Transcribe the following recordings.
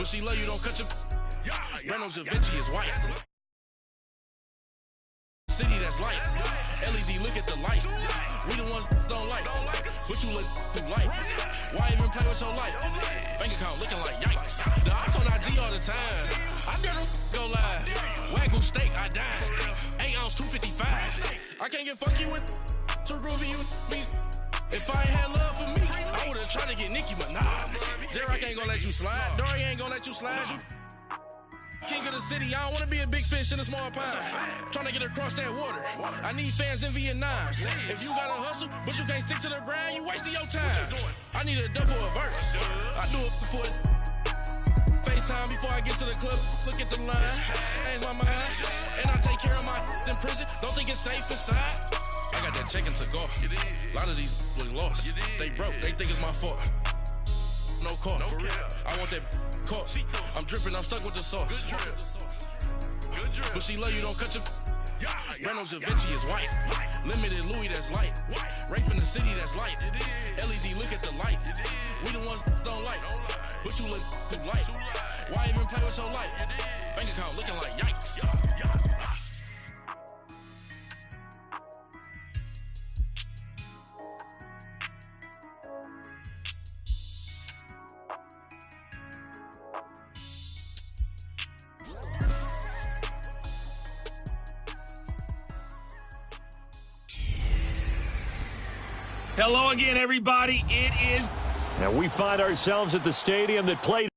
But she love you, don't cut your. Brando Da Vinci is white. City that's light. LED, look at the lights. We the ones don't like. But you look through light. Why even play with your life? Bank account looking like yikes. The ops on IG all the time. I dare them go live. Wagyu steak, I dine. 8 ounce, 255. I can't get funky with too groovy you me. If I ain't had love for me, I would've tried to get Nicki Minaj. J-Rock ain't gonna let you slide. Dory ain't gonna let you slide. You king of the city, I don't wanna be a big fish in a small pond. Trying to get across that water. I need fans in Vietnam. If you gotta hustle, but you can't stick to the grind, you wasting your time. I need a double a verse. I do it for FaceTime before I get to the club. Look at the line, change my mind. And I take care of my in prison. Don't think it's safe inside. I got that check to go. A lot of these look lost. They broke, they think it's my fault. No call, for real. I want that caught. I'm dripping, I'm stuck with the sauce. But she love you, don't cut your. Brando Da Vinci is white. Limited Louis, that's light. Rape in the city, that's light. LED, look at the lights. We the ones don't like. But you look through light. Why even play with your life? Bank account looking like yikes. Hello again, everybody. It is... And we find ourselves at the stadium that played...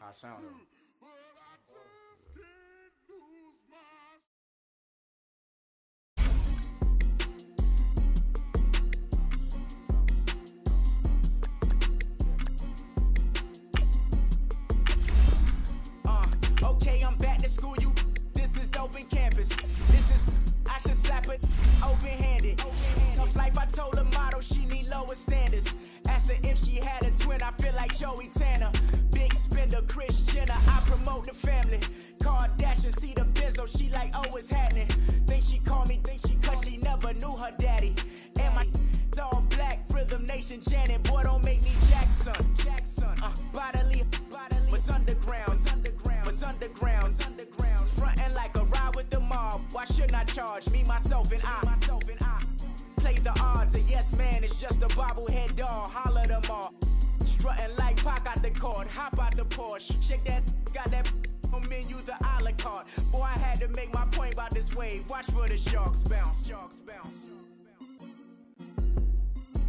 I sound it. Okay, I'm back to school, you. This is open campus. This is, I should slap it open-handed. Of life, I told her motto, she need lower standards. Asked her if she had a twin, I feel like Joey Tanner. Big spender, Kris Jenner, I promote the family. Kardashian, see the Benzo, she like, oh, it's happening. Think she called me, cause she never knew her daddy. And my all black, Rhythm Nation, Janet, boy, don't make me Jackson. Bodily, what's underground? What's underground? Frontin' like a ride with the mob. Why shouldn't I charge me, myself, and I? Play the odds, a yes man is just a bobblehead doll. Holler them all. Strutting like Pac out the court, hop out the Porsche. Shake that, got that on menu, the a la carte. Boy, I had to make my point about this wave. Watch for the sharks bounce. Sharks bounce.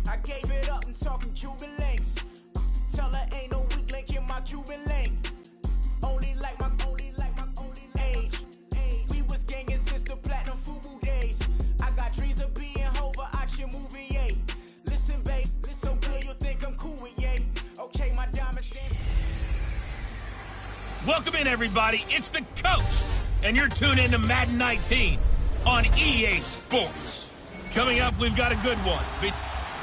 I gave it up and talking Cuban links. Tell her ain't no weak link in my Cuban link. Only like my age. We was gangin' since the platinum FUBU days. I got dreams of being Hova out your movie, yay. Listen, babe, so good you'll think I'm cool with yay. Okay, my diamonds dance. Welcome in, everybody. It's the coach, and you're tuned in to Madden 19 on EA Sports. Coming up, we've got a good one.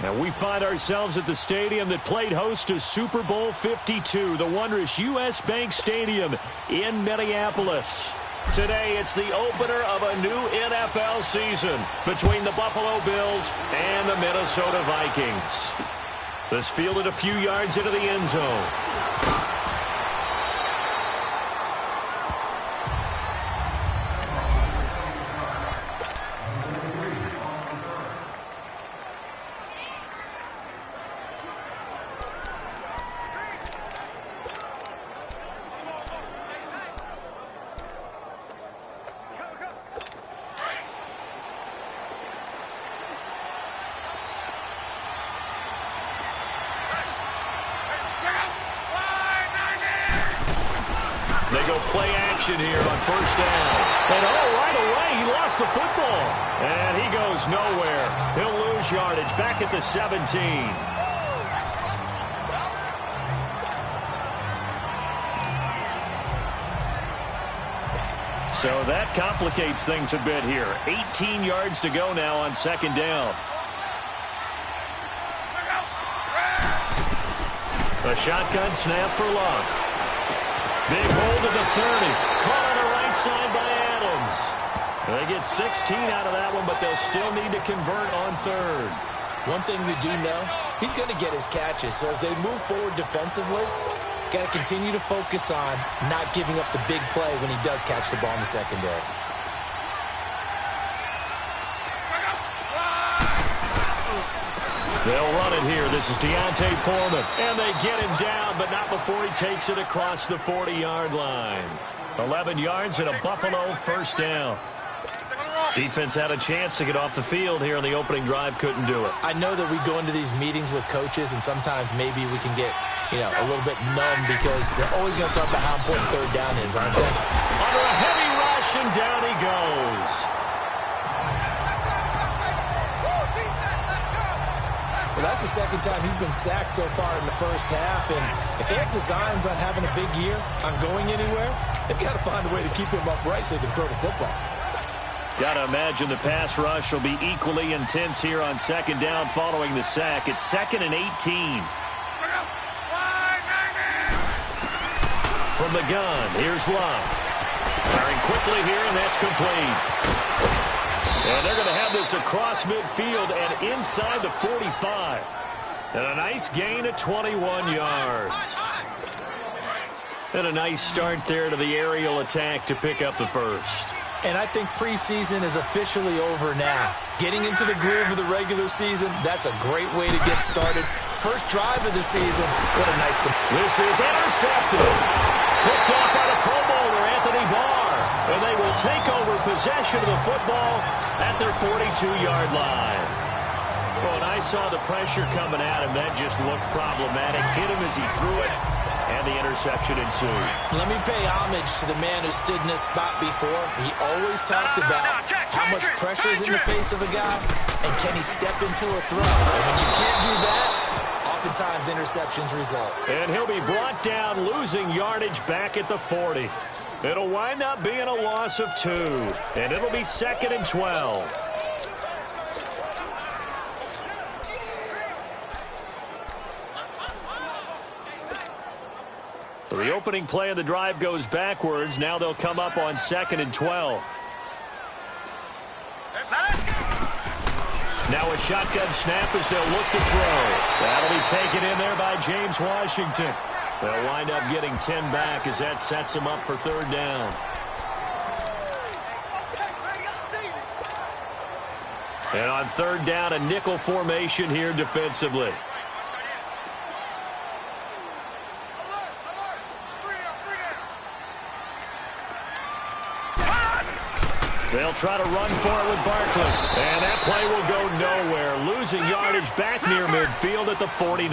And we find ourselves at the stadium that played host to Super Bowl 52, the wondrous U.S. Bank Stadium in Minneapolis. Today, it's the opener of a new NFL season between the Buffalo Bills and the Minnesota Vikings. This fielded a few yards into the end zone. They go play action here on first down. And right away, he lost the football. And he goes nowhere. He'll lose yardage back at the 17. So that complicates things a bit here. 18 yards to go now on second down. A shotgun snap for Love. Big hold of the 30. Caught on the right side by Adams. They get 16 out of that one, but they'll still need to convert on third. One thing we do know, he's going to get his catches. So as they move forward defensively, got to continue to focus on not giving up the big play when he does catch the ball in the secondary. They'll run it here. This is Deontay Foreman. And they get him down, but not before he takes it across the 40-yard line. 11 yards and a Buffalo first down. Defense had a chance to get off the field here on the opening drive. Couldn't do it. I know that we go into these meetings with coaches, and sometimes maybe we can get, a little bit numb because they're always going to talk about how important third down is, aren't they? Under a heavy rush, and down he goes. Well, that's the second time he's been sacked so far in the first half, and if they have designs on having a big year, on going anywhere, they've got to find a way to keep him upright so they can throw the football. Got to imagine the pass rush will be equally intense here on second down following the sack. It's 2nd and 18. From the gun, here's Love. Firing quickly here, and that's complete. And they're going to have this across midfield and inside the 45. And a nice gain of 21 yards. And a nice start there to the aerial attack to pick up the first. And I think preseason is officially over now. Getting into the groove of the regular season, that's a great way to get started. First drive of the season, what a nice... This is intercepted. Picked off by the Pro Bowler, Anthony Barr. And they will take over possession of the football at their 42-yard line. Well, when I saw the pressure coming at him, that just looked problematic. Hit him as he threw it. And the interception ensued. Let me pay homage to the man who stood in this spot before. He always talked about how much pressure is in the face of a guy, and can he step into a throw. And when you can't do that, oftentimes interceptions result. And he'll be brought down, losing yardage back at the 40. It'll wind up being a loss of 2, and it'll be 2nd and 12. So the opening play of the drive goes backwards. Now they'll come up on 2nd and 12. Now a shotgun snap as they'll look to throw. That'll be taken in there by James Washington. They'll wind up getting 10 back as that sets them up for third down. And on third down, a nickel formation here defensively. They'll try to run for it with Barkley. And that play will go nowhere. Losing yardage back near midfield at the 49.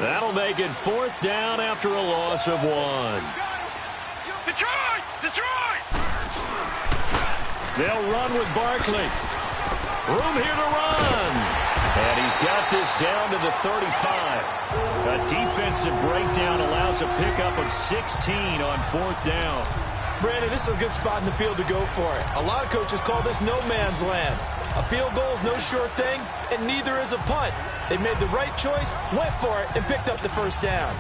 That'll make it 4th down after a loss of 1. Detroit! They'll run with Barkley. Room here to run. And he's got this down to the 35. A defensive breakdown allows a pickup of 16 on 4th down. Brandon, this is a good spot in the field to go for it. A lot of coaches call this no man's land. A field goal is no sure thing, and neither is a punt. They made the right choice, went for it, and picked up the first down.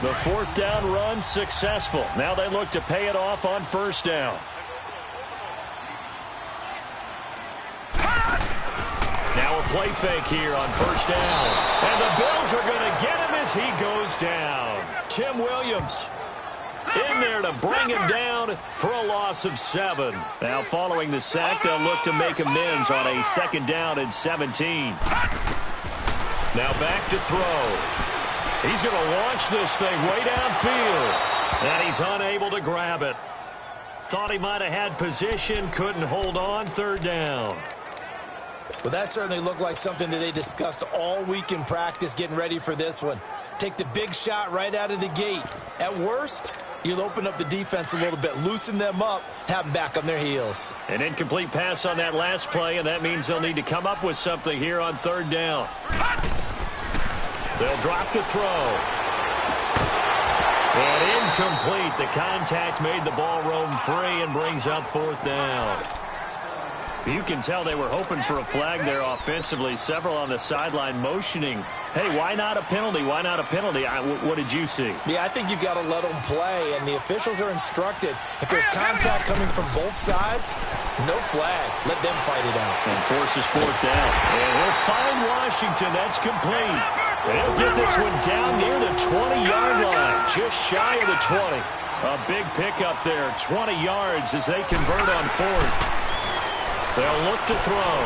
The 4th down run successful. Now they look to pay it off on 1st down. Now a play fake here on 1st down. And the Bills are going to get him as he goes down. Tim Williams in there to bring him down for a loss of 7. Now following the sack, they'll look to make amends on a 2nd down and 17. Now back to throw. He's going to launch this thing way downfield. And he's unable to grab it. Thought he might have had position, couldn't hold on. 3rd down. Well, that certainly looked like something that they discussed all week in practice getting ready for this one. Take the big shot right out of the gate. At worst, you'll open up the defense a little bit, loosen them up, have them back on their heels. An incomplete pass on that last play, and that means they'll need to come up with something here on 3rd down. They'll drop to throw. And incomplete. The contact made the ball roam free and brings up 4th down. You can tell they were hoping for a flag there offensively. Several on the sideline motioning, hey, why not a penalty? Why not a penalty? What did you see? Yeah, I think you've got to let them play, and the officials are instructed. If there's contact coming from both sides, no flag. Let them fight it out. And forces fourth down. And he'll find Washington. That's complete. And he'll get this one down near the 20-yard line, just shy of the 20. A big pickup there, 20 yards as they convert on fourth. They'll look to throw.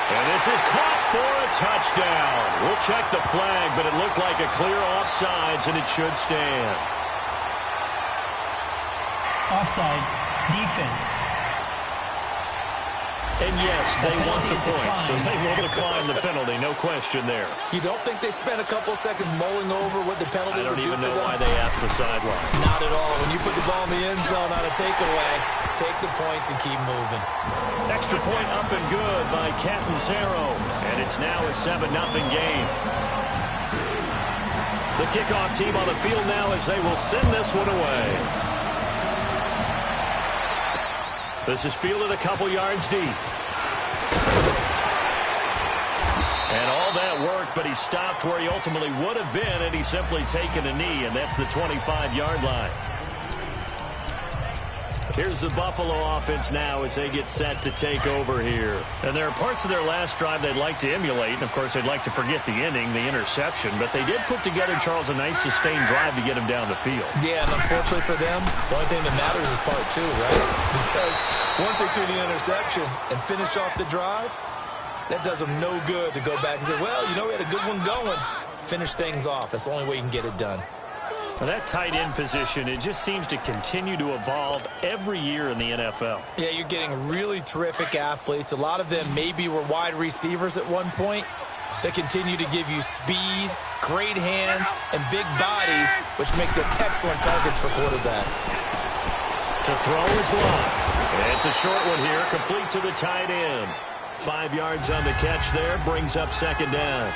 And this is caught for a touchdown. We'll check the flag, but it looked like a clear offsides, and it should stand. Offside, defense. And yes, they want the points, so they will decline the penalty, no question there. You don't think they spent a couple seconds mulling over what the penalty would do for them? I don't even know why they asked the sideline. Not at all. When you put the ball in the end zone on a takeaway, take the points and keep moving. Extra point up and good by Catanzaro, and it's now a 7-0 game. The kickoff team on the field now as they will send this one away. This is fielded a couple yards deep. And all that work, but he stopped where he ultimately would have been had he simply taken a knee, and that's the 25-yard line. Here's the Buffalo offense now as they get set to take over here. And there are parts of their last drive they'd like to emulate. And, of course, they'd like to forget the inning, the interception. But they did put together, Charles, a nice sustained drive to get him down the field. Yeah, and unfortunately for them, the only thing that matters is part two, right? Because once they threw the interception and finished off the drive, that does them no good to go back and say, well, you know, we had a good one going. Finish things off. That's the only way you can get it done. Well, that tight end position, it just seems to continue to evolve every year in the NFL. Yeah, you're getting really terrific athletes. A lot of them maybe were wide receivers at one point. They continue to give you speed, great hands, and big bodies, which make them excellent targets for quarterbacks. To throw is Locke. It's a short one here, complete to the tight end. 5 yards on the catch there, brings up second down.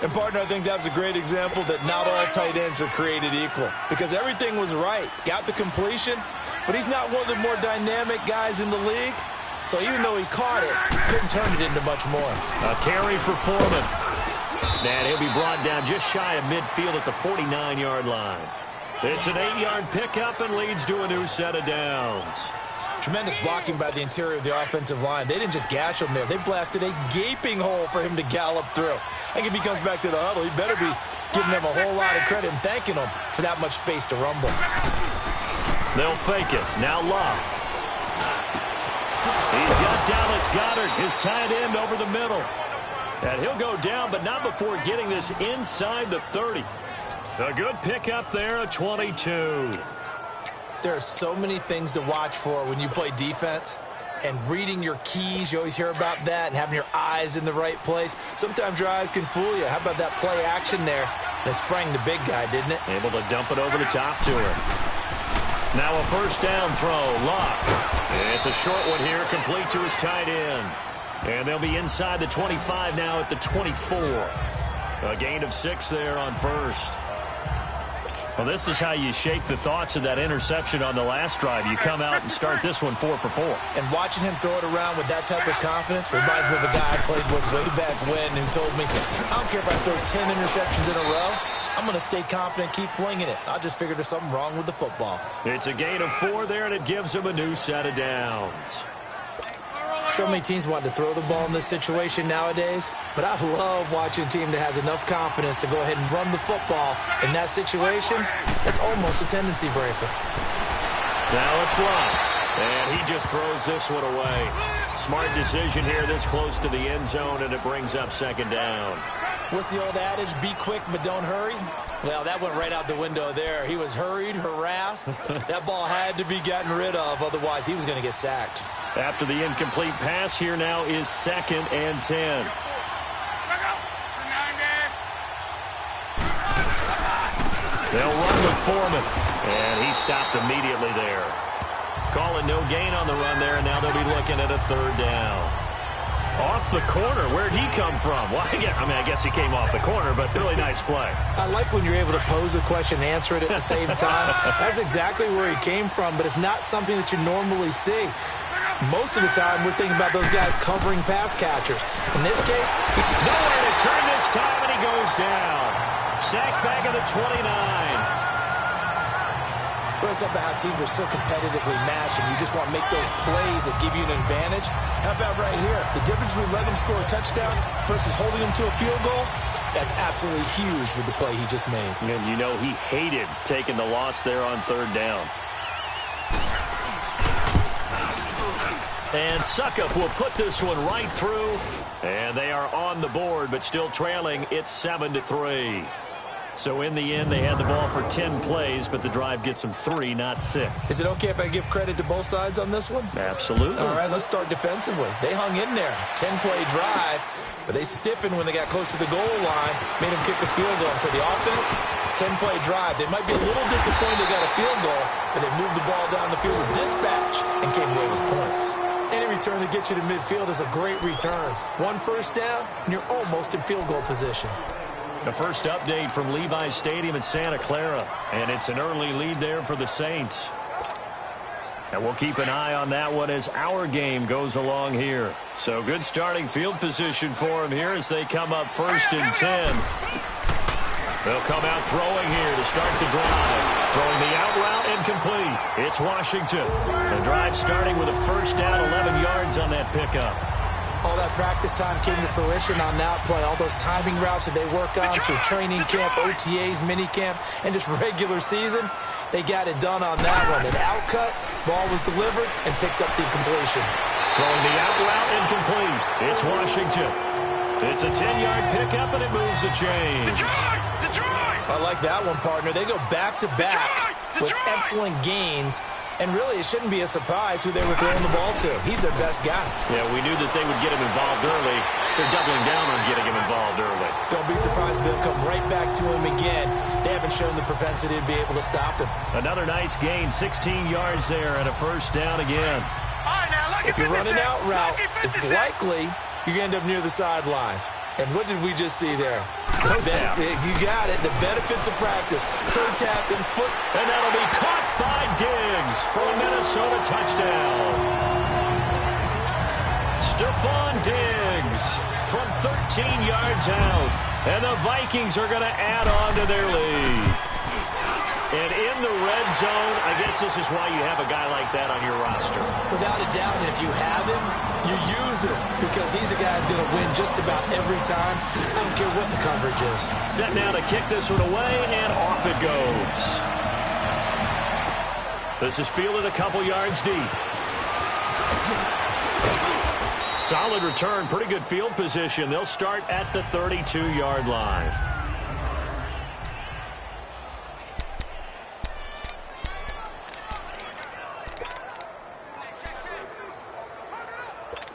And, partner, I think that was a great example that not all tight ends are created equal. Because everything was right. Got the completion, but he's not one of the more dynamic guys in the league. So even though he caught it, couldn't turn it into much more. A carry for Foreman. And he'll be brought down just shy of midfield at the 49-yard line. It's an 8-yard pickup and leads to a new set of downs. Tremendous blocking by the interior of the offensive line. They didn't just gash him there. They blasted a gaping hole for him to gallop through. I think if he comes back to the huddle, he better be giving them a whole lot of credit and thanking them for that much space to rumble. They'll fake it. Now Locke. He's got Dallas Goedert, his tight end, over the middle. And he'll go down, but not before getting this inside the 30. A good pickup there, a 22. There are so many things to watch for when you play defense. And reading your keys, you always hear about that, and having your eyes in the right place. Sometimes your eyes can fool you. How about that play action there? That sprang the big guy, didn't it? Able to dump it over the top to him. Now a first down throw, Locke. It's a short one here, complete to his tight end. And they'll be inside the 25 now at the 24. A gain of 6 there on first. Well, this is how you shake the thoughts of that interception on the last drive. You come out and start this one 4 for 4. And watching him throw it around with that type of confidence reminds me of a guy I played with way back when who told me, I don't care if I throw 10 interceptions in a row. I'm going to stay confident, keep flinging it. I just figured there's something wrong with the football. It's a gain of 4 there, and it gives him a new set of downs. So many teams want to throw the ball in this situation nowadays, but I love watching a team that has enough confidence to go ahead and run the football. In that situation, it's almost a tendency breaker. Now it's Locke, and he just throws this one away. Smart decision here this close to the end zone, and it brings up second down. What's the old adage, be quick but don't hurry? Well, that went right out the window there. He was hurried, harassed. That ball had to be gotten rid of, otherwise he was going to get sacked. After the incomplete pass, here now is 2nd and 10. They'll run with Foreman, and he stopped immediately there. Calling no gain on the run there, and now they'll be looking at a 3rd down. Off the corner. Where'd he come from? Well, I guess he came off the corner, but really nice play. I like when you're able to pose a question and answer it at the same time. That's exactly where he came from, but it's not something that you normally see. Most of the time, we're thinking about those guys covering pass catchers. In this case, nowhere to turn this time, and he goes down. Sacked back at the 29. Well, it's about how teams are so competitively matched, and you just want to make those plays that give you an advantage. How about right here? The difference between letting them score a touchdown versus holding them to a field goal, that's absolutely huge with the play he just made. And you know he hated taking the loss there on third down. And Suckup will put this one right through. And they are on the board, but still trailing. It's 7-3. So in the end, they had the ball for 10 plays, but the drive gets them 3, not 6. Is it okay if I give credit to both sides on this one? Absolutely. All right, let's start defensively. They hung in there. 10-play drive, but they stiffened when they got close to the goal line, made them kick a field goal. For the offense, 10-play drive. They might be a little disappointed they got a field goal, but they moved the ball down the field with dispatch and came away with points. Any return to get you to midfield is a great return. One first down, and you're almost in field goal position. The first update from Levi's Stadium in Santa Clara, and it's an early lead there for the Saints. And we'll keep an eye on that one as our game goes along here. So good starting field position for them here as they come up 1st and 10. They'll come out throwing here to start the drive. Throwing the out route incomplete. It's Washington. The drive starting with a first down, 11 yards on that pickup. All that practice time came to fruition on that play. All those timing routes that they work on through training camp, OTAs, minicamp, and just regular season, they got it done on that one. An out cut, ball was delivered, and picked up the completion. Throwing the out route incomplete. It's Washington. It's a 10-yard pickup, and it moves the chains. I like that one, partner. They go back-to-back with excellent gains. And really, it shouldn't be a surprise who they were throwing the ball to. He's their best guy. Yeah, we knew that they would get him involved early. They're doubling down on getting him involved early. Don't be surprised they'll come right back to him again. They haven't shown the propensity to be able to stop him. Another nice gain, 16 yards there and a first down again. If you're running out route, it's likely you're going to end up near the sideline. And what did we just see there? Toe tap. You got it. The benefits of practice. Toe tap and foot. And that'll be caught by Diggs for a Minnesota touchdown. Stephon Diggs from 13 yards out. And the Vikings are going to add on to their lead. And in the red zone, I guess this is why you have a guy like that on your roster. Without a doubt, and if you have him, you use him because he's a guy who's going to win just about every time. I don't care what the coverage is. Set now to kick this one away, and off it goes. This is fielded a couple yards deep. Solid return, pretty good field position. They'll start at the 32-yard line.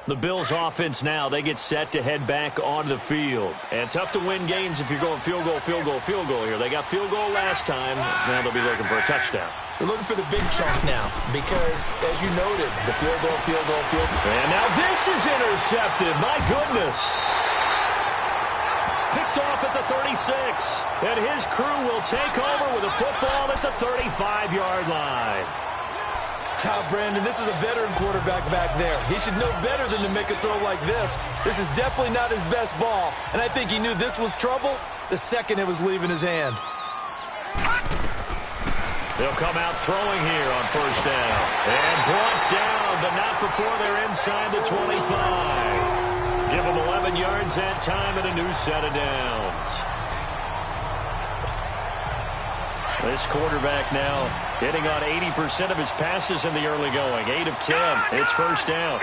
The Bills offense now, they get set to head back onto the field. And tough to win games if you're going field goal, field goal, field goal here. They got field goal last time. Now they'll be looking for a touchdown. They're looking for the big chunk now because, as you noted, the field goal, field goal, field goal. And now this is intercepted. My goodness. Picked off at the 36. And his crew will take over with a football at the 35-yard line. Brandon, this is a veteran quarterback back there. He should know better than to make a throw like this. This is definitely not his best ball, and I think he knew this was trouble the second it was leaving his hand. They'll come out throwing here on first down. And brought down, but not before they're inside the 25. Give them 11 yards that time and a new set of downs. This quarterback now hitting on 80% of his passes in the early going. 8 of 10. It's first down.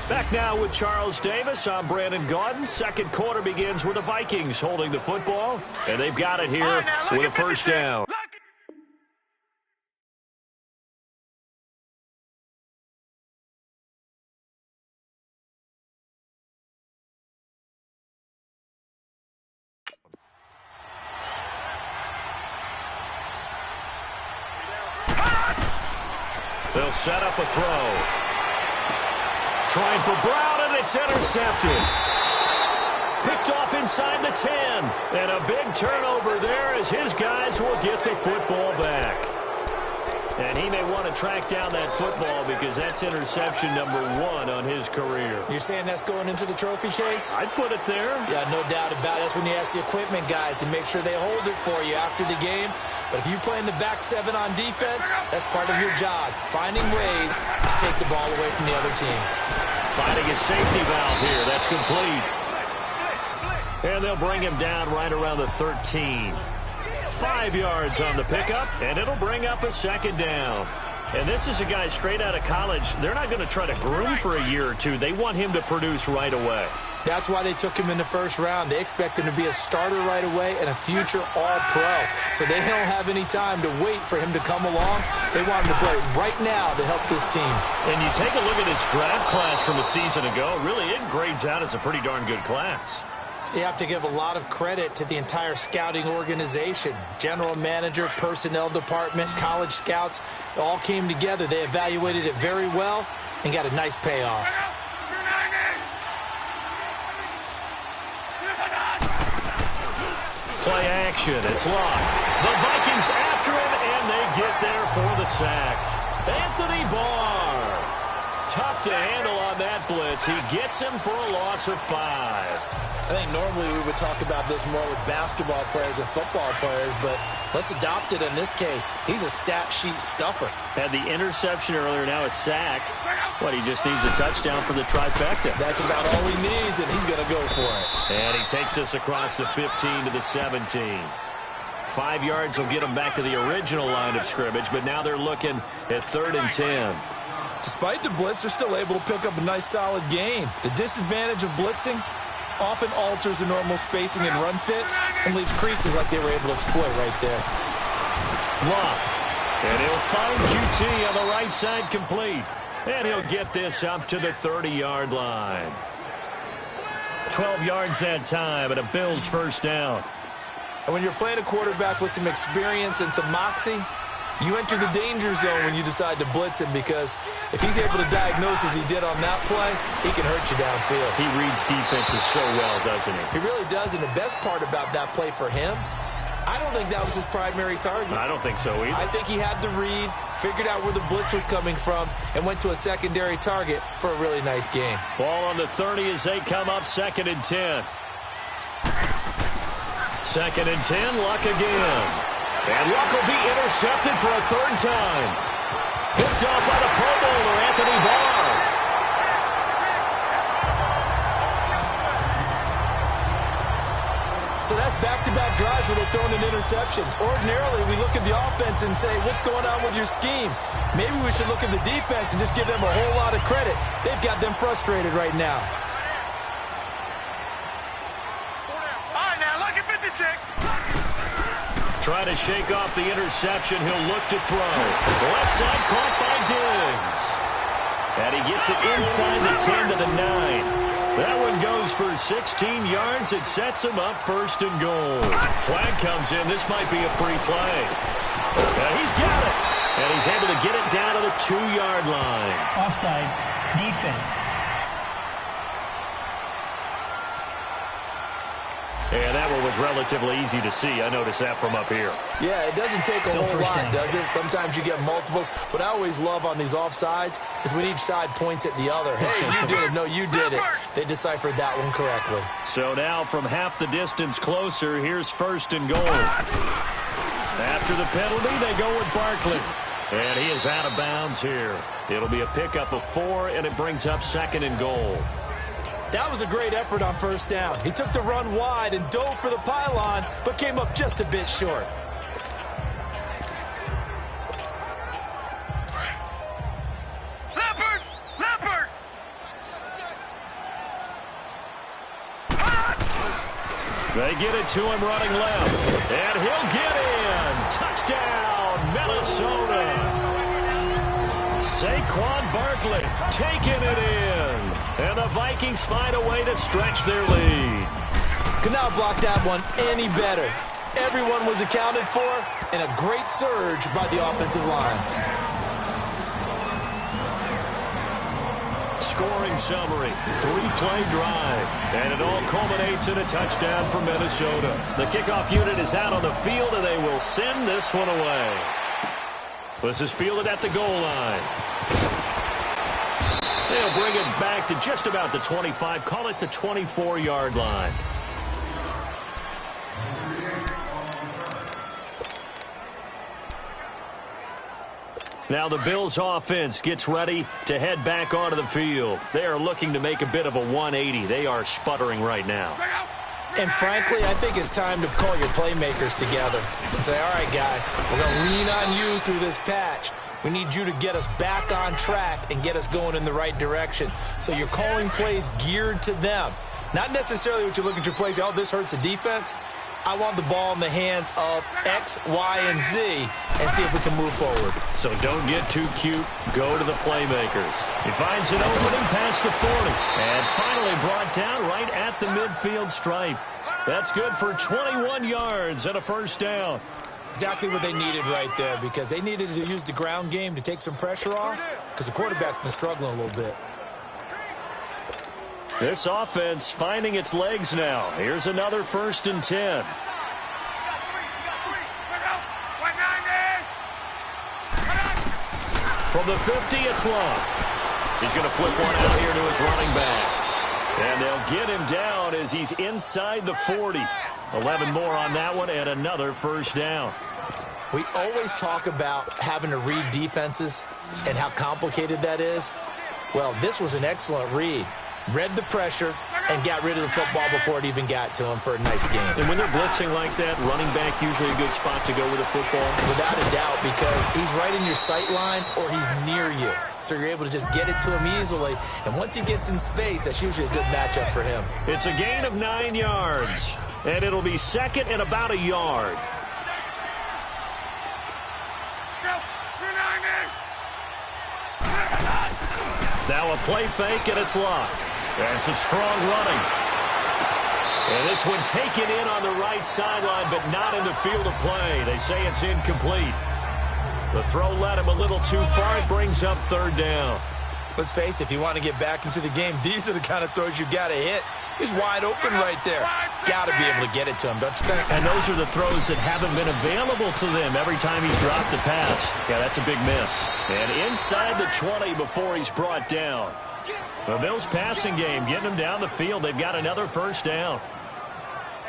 Back now with Charles Davis. I'm Brandon Gaudin. Second quarter begins with the Vikings holding the football. And they've got it here with a first down. They'll set up a throw. Trying for Brown, and it's intercepted. Picked off inside the 10. And a big turnover there as his guys will get the football back. to track down that football because that's interception number 1 on his career. You're saying that's going into the trophy case? I'd put it there. Yeah, no doubt about it. That's when you ask the equipment guys to make sure they hold it for you after the game. But if you play in the back 7 on defense, that's part of your job, finding ways to take the ball away from the other team. Finding a safety valve here. That's complete. And they'll bring him down right around the 13. 5 yards on the pickup, and it'll bring up a second down. And this is a guy straight out of college. They're not going to try to groom for a year or two. They want him to produce right away. That's why they took him in the first round. They expect him to be a starter right away and a future all-pro. So they don't have any time to wait for him to come along. They want him to play right now to help this team. And you take a look at his draft class from a season ago. Really, it grades out as a pretty darn good class. So you have to give a lot of credit to the entire scouting organization. General manager, personnel department, college scouts, it all came together. They evaluated it very well and got a nice payoff. Play action. It's locked. The Vikings after him, and they get there for the sack. Anthony Barr. Tough to handle on that blitz. He gets him for a loss of 5. I think normally we would talk about this more with basketball players and football players, but let's adopt it in this case. He's a stat sheet stuffer. Had the interception earlier, now a sack. What, he just needs a touchdown for the trifecta. That's about all he needs, and he's going to go for it. And he takes us across the 15 to the 17. 5 yards will get him back to the original line of scrimmage, but now they're looking at 3rd and 10. Despite the blitz, they're still able to pick up a nice, solid gain. The disadvantage of blitzing often alters the normal spacing and run fits and leaves creases like they were able to exploit right there. Block. And he'll find QT on the right side complete. And he'll get this up to the 30-yard line. 12 yards that time, and a Bills first down. And when you're playing a quarterback with some experience and some moxie, you enter the danger zone when you decide to blitz him, because if he's able to diagnose as he did on that play, he can hurt you downfield. He reads defenses so well, doesn't he? He really does, and the best part about that play for him, I don't think that was his primary target. I don't think so either. I think he had the read, figured out where the blitz was coming from, and went to a secondary target for a really nice gain. Ball on the 30 as they come up 2nd and 10. 2nd and 10, Luck again. And Luck will be intercepted for a 3rd time. Picked off by the Pro Bowler, Anthony Barr. So that's back-to-back drives where they're throwing an interception. Ordinarily, we look at the offense and say, what's going on with your scheme? Maybe we should look at the defense and just give them a whole lot of credit. They've got them frustrated right now. All right, now, look at 56. Trying to shake off the interception. He'll look to throw. Left side caught by Diggs. And he gets it inside the 10 to the 9. That one goes for 16 yards. It sets him up 1st and goal. Flag comes in. This might be a free play. And he's got it. And he's able to get it down to the 2-yard line. Offside. Defense. And that one was relatively easy to see. I noticed that from up here. Yeah, it doesn't take a whole lot, does it? Sometimes you get multiples. What I always love on these offsides is when each side points at the other. Hey, you did it. No, you did it. They deciphered that one correctly. So now from half the distance closer, here's 1st and goal. After the penalty, they go with Barkley. And he is out of bounds here. It'll be a pickup of 4, and it brings up 2nd and goal. That was a great effort on 1st down. He took the run wide and dove for the pylon, but came up just a bit short. Leopard! Leopard! They get it to him running left. And he'll get in. Touchdown, Minnesota. Saquon Barkley taking it in. And the Vikings find a way to stretch their lead. Could not block that one any better. Everyone was accounted for, and a great surge by the offensive line. Scoring summary, 3-play drive, and it all culminates in a touchdown for Minnesota. The kickoff unit is out on the field, and they will send this one away. This is fielded at the goal line. They'll bring it back to just about the 25. Call it the 24-yard line. Now the Bills offense gets ready to head back onto the field. They are looking to make a bit of a 180. They are sputtering right now. And frankly, I think it's time to call your playmakers together and say, all right, guys, we're going to lean on you through this patch. We need you to get us back on track and get us going in the right direction. So you're calling plays geared to them. Not necessarily what you look at your plays, oh, this hurts the defense. I want the ball in the hands of X, Y, and Z and see if we can move forward. So don't get too cute. Go to the playmakers. He finds an opening past the 40. And finally brought down right at the midfield stripe. That's good for 21 yards and a first down. Exactly what they needed right there, because they needed to use the ground game to take some pressure off, because the quarterback's been struggling a little bit. This offense finding its legs now. Here's another 1st and 10. From the 50, it's Long. He's going to flip one out here to his running back. And they'll get him down as he's inside the 40. 11 more on that one and another first down. We always talk about having to read defenses and how complicated that is. Well, this was an excellent read. Read the pressure and got rid of the football before it even got to him for a nice game. And when they're blitzing like that, running back usually a good spot to go with the football? Without a doubt, because he's right in your sight line or he's near you. So you're able to just get it to him easily. And once he gets in space, that's usually a good matchup for him. It's a gain of 9 yards. And it'll be second and about a yard. Now a play fake, and it's locked. And some strong running. And this one taken in on the right sideline, but not in the field of play. They say it's incomplete. The throw led him a little too far. It brings up 3rd down. Let's face it, if you want to get back into the game, these are the kind of throws you got to hit. He's wide open right there. Got to be able to get it to him, don't you think? And those are the throws that haven't been available to them every time he's dropped the pass. Yeah, that's a big miss. And inside the 20 before he's brought down. The Bills passing game, getting them down the field. They've got another first down.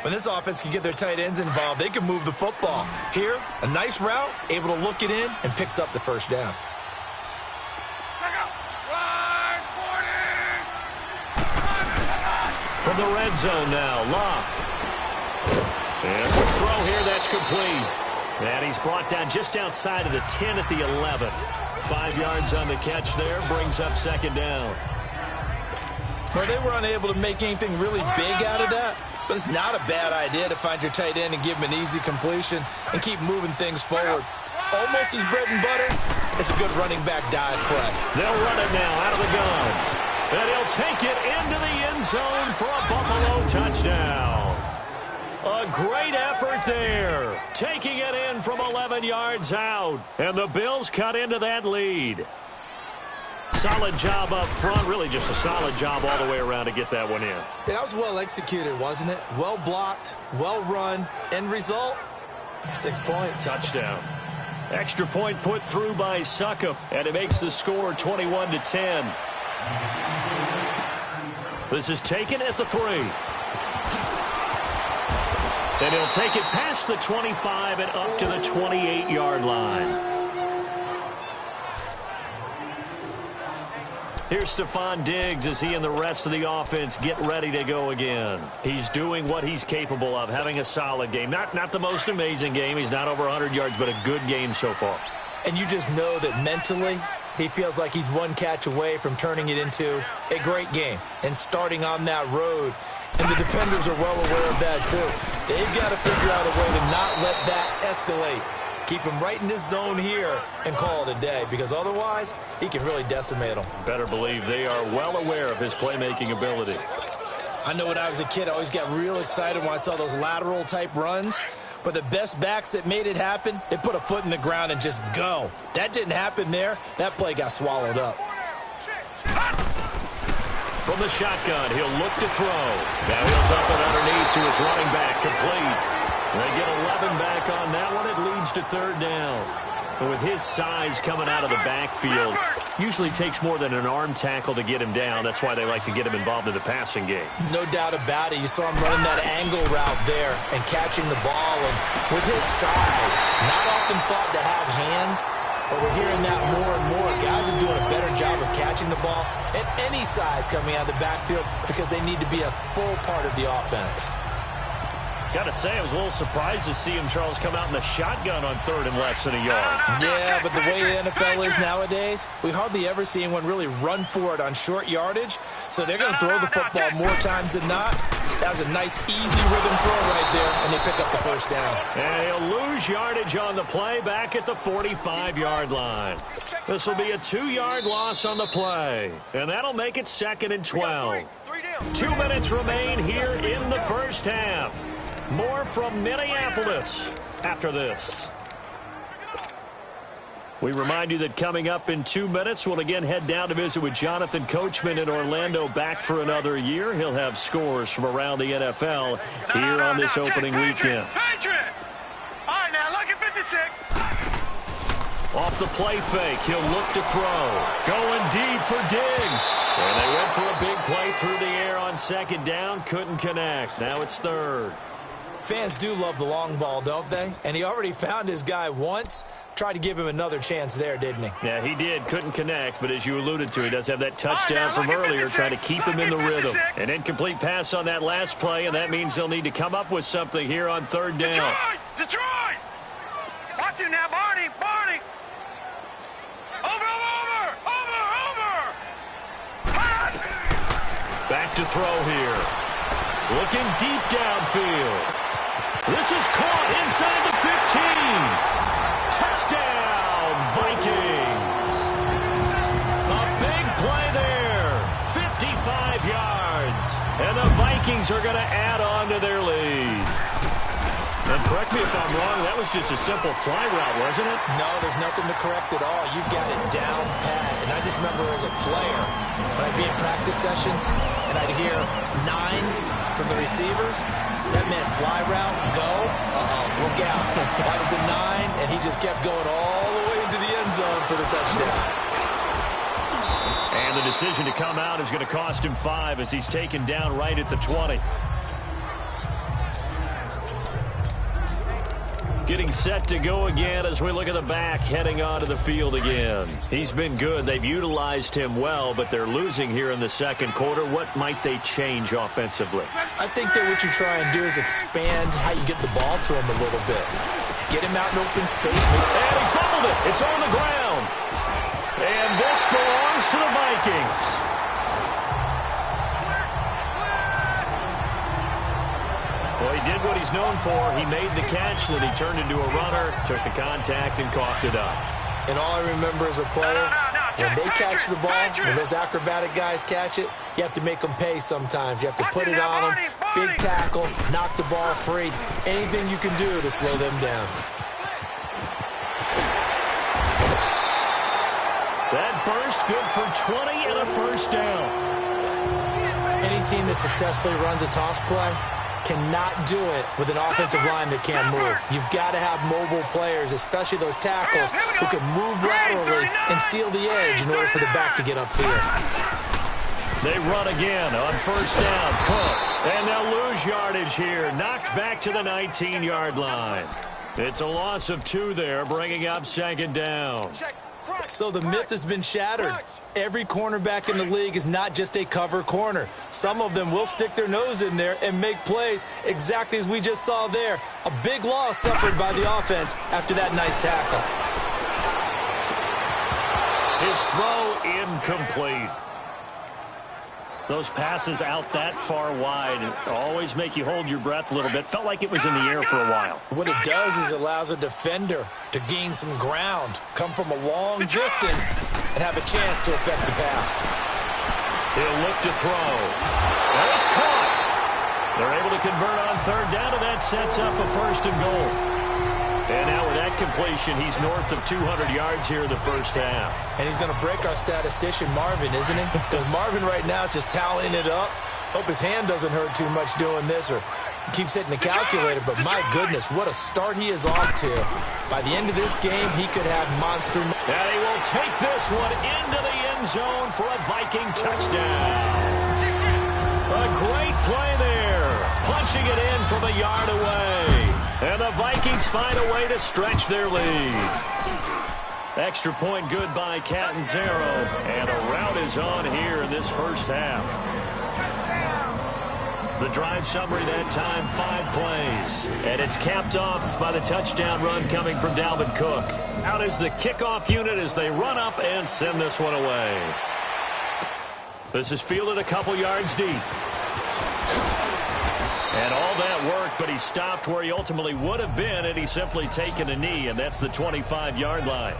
When this offense can get their tight ends involved, they can move the football. Here, a nice route, able to look it in, and picks up the first down. From the red zone now, Locke. And quick throw here, that's complete. And he's brought down just outside of the 10 at the 11. 5 yards on the catch there, brings up 2nd down. Well, they were unable to make anything really big out of that, but it's not a bad idea to find your tight end and give him an easy completion and keep moving things forward. Almost his bread and butter. It's a good running back dive play. They'll run it now out of the gun. And he'll take it into the end zone for a Buffalo touchdown. A great effort there. Taking it in from 11 yards out. And the Bills cut into that lead. Solid job up front. Really just a solid job all the way around to get that one in. Yeah, that was well executed, wasn't it? Well blocked, well run. End result, 6 points. Touchdown. Extra point put through by Succop. And it makes the score 21-10. This is taken at the 3. And he'll take it past the 25 and up to the 28-yard line. Here's Stephon Diggs as he and the rest of the offense get ready to go again. He's doing what he's capable of, having a solid game. Not the most amazing game. He's not over 100 yards, but a good game so far. And you just know that mentally he feels like he's one catch away from turning it into a great game and starting on that road. And the defenders are well aware of that, too. They've got to figure out a way to not let that escalate. Keep him right in this zone here and call it a day, because otherwise he can really decimate them. Better believe they are well aware of his playmaking ability. I know when I was a kid, I always got real excited when I saw those lateral-type runs. But the best backs that made it happen, they put a foot in the ground and just go. That didn't happen there. That play got swallowed up. From the shotgun, he'll look to throw. Now he'll dump it underneath to his running back, complete. They get 11 back on that one. It leads to 3rd down. With his size coming out of the backfield, usually takes more than an arm tackle to get him down. That's why they like to get him involved in the passing game. No doubt about it. You saw him running that angle route there and catching the ball. And with his size, not often thought to have hands, but we're hearing that more and more. Guys are doing a better job of catching the ball at any size coming out of the backfield because they need to be a full part of the offense. Got to say, I was a little surprised to see him, Charles, come out in the shotgun on 3rd and less than a yard. Yeah, but the way the NFL is nowadays, we hardly ever see anyone really run for it on short yardage. So they're going to throw the football more times than not. That was a nice, easy rhythm throw right there, and they pick up the first down. And he'll lose yardage on the play back at the 45-yard line. This will be a 2-yard loss on the play, and that'll make it 2nd and 12. 2 minutes remain here in the first half. More from Minneapolis after this. We remind you that coming up in 2 minutes, we'll again head down to visit with Jonathan Coachman in Orlando, back for another year. He'll have scores from around the NFL here on this opening weekend. Patriot! All right, now look at 56. Off the play fake, he'll look to throw. Going deep for Diggs. And they went for a big play through the air on 2nd down. Couldn't connect. Now it's 3rd. Fans do love the long ball, don't they? And he already found his guy once. Tried to give him another chance there, didn't he? Yeah, he did. Couldn't connect, but as you alluded to, he does have that touchdown from earlier, trying to keep him in the rhythm. An incomplete pass on that last play, and that means they'll need to come up with something here on 3rd down. Detroit! Watch him now, Barney! Barney! Over! Back to throw here. Looking deep downfield. This is caught inside the 15. Touchdown, Vikings. A big play there. 55 yards. And the Vikings are going to add on to their lead. And correct me if I'm wrong, that was just a simple fly route, wasn't it? No, there's nothing to correct at all. You've got it down pat. And I just remember as a player, when I'd be in practice sessions and I'd hear 9 from the receivers, that meant fly route, go, look out. That was the 9, and he just kept going all the way into the end zone for the touchdown. And the decision to come out is going to cost him 5 as he's taken down right at the 20. Getting set to go again as we look at the back, heading onto the field again. He's been good. They've utilized him well, but they're losing here in the 2nd quarter. What might they change offensively? I think that what you try and do is expand how you get the ball to him a little bit. Get him out in open space. And he fumbled it. It's on the ground. And this belongs to the Vikings. Well, he did what he's known for. He made the catch, then he turned into a runner, took the contact, and coughed it up. And all I remember as a player, when they catch the ball, when those acrobatic guys catch it, you have to make them pay sometimes. You have to put it on them, big tackle, knock the ball free. Anything you can do to slow them down. That burst good for 20 and a first down. Any team that successfully runs a toss play cannot do it with an offensive line that can't move. You've got to have mobile players, especially those tackles, who can move laterally and seal the edge in order for the back to get upfield. They run again on first down. Cook. And they'll lose yardage here. Knocked back to the 19-yard line. It's a loss of 2 there, bringing up 2nd down. So the myth has been shattered. Every cornerback in the league is not just a cover corner. Some of them will stick their nose in there and make plays exactly as we just saw there. A big loss suffered by the offense after that nice tackle. His throw incomplete. Those passes out that far wide always make you hold your breath a little bit. Felt like it was in the air for a while. What it does is it allows a defender to gain some ground, come from a long distance, and have a chance to affect the pass. He'll look to throw. And it's caught. They're able to convert on 3rd down, and that sets up a 1st and goal. And now with that completion, he's north of 200 yards here in the first half. And he's going to break our statistician, Marvin, isn't he? Because Marvin right now is just tallying it up. Hope his hand doesn't hurt too much doing this, or Keeps hitting the calculator, but my goodness, what a start he is off to. By the end of this game, he could have monster. And he will take this one into the end zone for a Viking touchdown. A great play there. Punching it in from a yard away. And the Vikings find a way to stretch their lead. Extra point good by Catanzaro. And a rout is on here in this first half. The drive summary that time, 5 plays. And it's capped off by the touchdown run coming from Dalvin Cook. Out is the kickoff unit as they run up and send this one away. This is fielded a couple yards deep. And all that work, but he stopped where he ultimately would have been had he simply taken a knee, and that's the 25-yard line.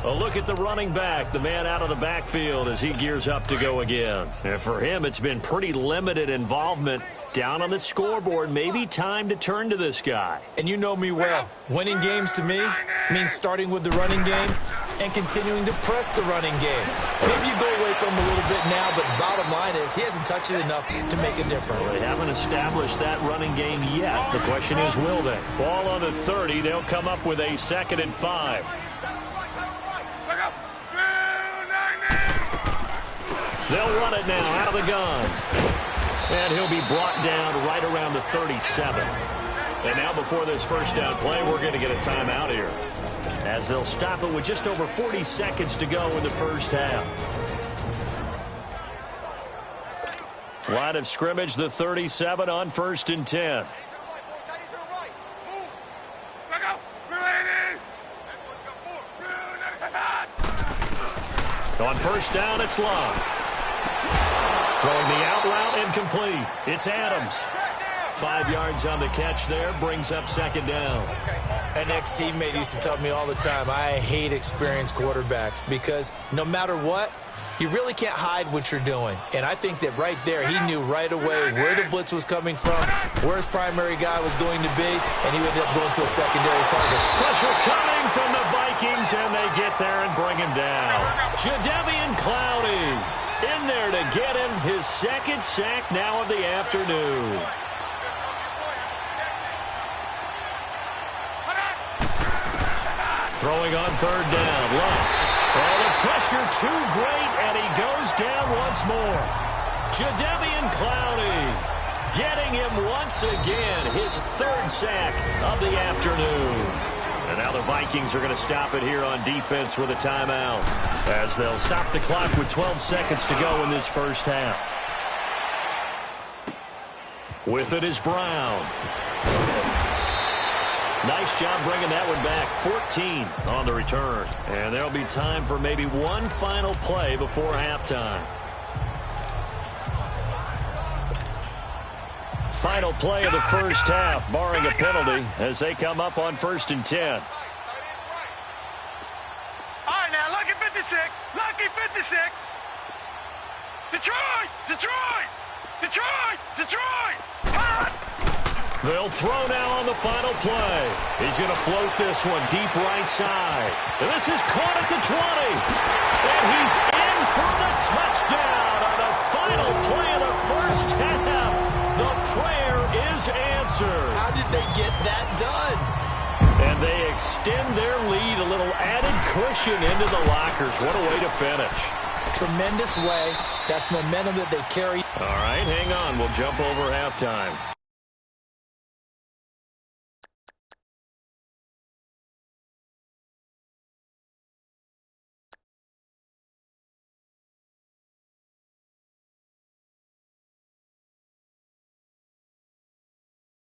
A look at the running back, the man out of the backfield as he gears up to go again. And for him, it's been pretty limited involvement down on the scoreboard. Maybe time to turn to this guy. And you know me well. Winning games to me means starting with the running game and continuing to press the running game. Maybe you go away from him a little bit now, but the bottom line is he hasn't touched it enough to make a difference. Well, they haven't established that running game yet. The question is, will they? Ball on the 30. They'll come up with a 2nd and 5. They'll run it now out of the gun. And he'll be brought down right around the 37. And now before this first down play, we're going to get a timeout here, as they'll stop it with just over 40 seconds to go in the first half. Line of scrimmage, the 37 on 1st and 10. On first down, it's Long. Throwing the out route incomplete. It's Adams. 5 yards on the catch there, brings up 2nd down. An ex-teammate used to tell me all the time, I hate experienced quarterbacks because no matter what, you really can't hide what you're doing. And I think that right there, he knew right away where the blitz was coming from, where his primary guy was going to be, and he ended up going to a secondary target. Pressure coming from the Vikings, and they get there and bring him down. Jadeveon Clowney in there to get him his 2nd sack now of the afternoon. Throwing on 3rd down. Luck. Oh, the pressure too great, and he goes down once more. Jadeveon Clowney getting him once again, his 3rd sack of the afternoon. And now the Vikings are going to stop it here on defense with a timeout, as they'll stop the clock with 12 seconds to go in this first half. With it is Brown. Nice job bringing that one back. 14 on the return. And there'll be time for maybe one final play before halftime. Final play of the first half, barring a penalty, as they come up on 1st and 10. All right, now, lucky 56. Lucky 56. Detroit! Detroit! Detroit! Detroit! Hot! They'll throw now on the final play. He's going to float this one deep right side. And this is caught at the 20. And he's in for the touchdown on the final play of the first half. The prayer is answered. How did they get that done? And they extend their lead, a little added cushion into the lockers. What a way to finish. Tremendous way. That's momentum that they carry. All right, hang on. We'll jump over halftime.